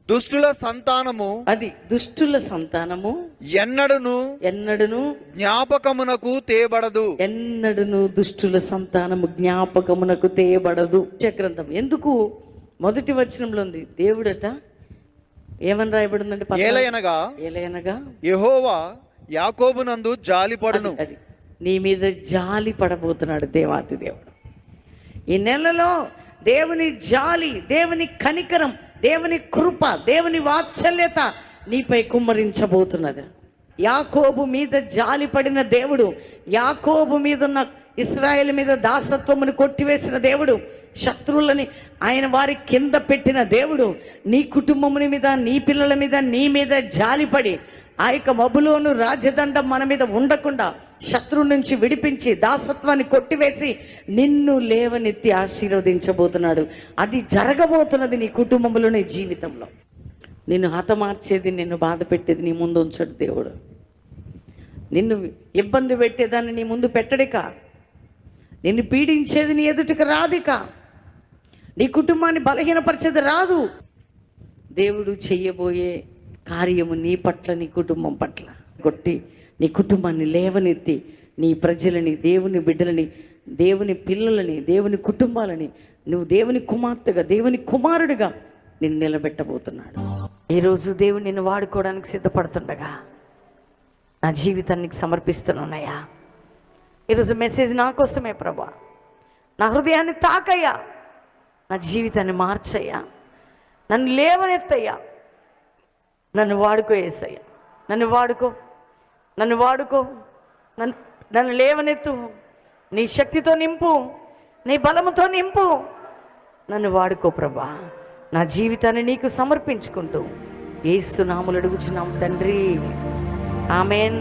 దుష్టుల సంతానము, అది దుష్టుల సంతానము ఎన్నడును జ్ఞాపకమునకు తేబడదు. ఎన్నడును దుష్టుల సంతానము జ్ఞాపకమునకు తేబడదు. గ్రంథం ఎందుకు మొదటి వచనంలో ఉంది? దేవుడట ఏమని రాయబడిందంటే, ఏలయనగా యెహోవా యాకోబునందు జాలిపడును. అది నీ మీద జాలి పడబోతున్నాడు దేవాతి దేవుడు. ఈ నెలలో దేవుని జాలి, దేవుని కనికరం, దేవుని కృప, దేవుని వాత్సల్యత నీపై కుమ్మరించబోతున్నది. యాకోబు మీద జాలి పడిన దేవుడు, యాకోబు మీద ఉన్న ఇశ్రాయేలు మీద దాసత్వమును కొట్టివేసిన దేవుడు, శత్రువులని ఆయన వారి కింద పెట్టిన దేవుడు, నీ కుటుంబముని మీద, నీ పిల్లల మీద, నీ మీద జాలిపడి ఆ యొక్క బబులోను రాజదండం మన మీద ఉండకుండా శత్రువు నుంచి విడిపించి దాసత్వాన్ని కొట్టివేసి నిన్ను లేవనెత్తి ఆశీర్వదించబోతున్నాడు. అది జరగబోతున్నది నీ కుటుంబంలో, నీ జీవితంలో. నిన్ను హతమార్చేది, నిన్ను బాధ పెట్టేది నీ ముందు ఉంచడు దేవుడు. నిన్ను ఇబ్బంది పెట్టేదాన్ని నీ ముందు పెట్టడిక, నిన్ను పీడించేది నీ ఎదుటికి రాదిక, నీ కుటుంబాన్ని బలహీనపరిచేది రాదు. దేవుడు చెయ్యబోయే కార్యము నీ పట్ల, నీ కుటుంబం పట్ల కొట్టి నీ కుటుంబాన్ని లేవనెత్తి నీ ప్రజలని, దేవుని బిడ్డలని, దేవుని పిల్లలని, దేవుని కుటుంబాలని నువ్వు దేవుని కుమార్తెగా, దేవుని కుమారుడిగా నిన్ను నిలబెట్టబోతున్నాడు. ఈరోజు దేవుడు నిన్ను వాడుకోవడానికి సిద్ధపడుతుండగా నా జీవితానికి సమర్పిస్తున్నానయ్యా. ఈరోజు మెసేజ్ నా కోసమే ప్రభా. నా హృదయాన్ని తాకయ్యా, నా జీవితాన్ని మార్చయ్యా, నన్ను లేవనెత్తయ్యా, నన్ను వాడుకో యేసయ్యా, నన్ను వాడుకో, నన్ను వాడుకో, నన్ను లేవనెత్తు, నీ శక్తితో నింపు, నీ బలముతో నింపు, నన్ను వాడుకో ప్రభా. నా జీవితాన్ని నీకు సమర్పించుకుంటూ యేసు నామములో అడుగుచున్నాం తండ్రి, ఆమేన్.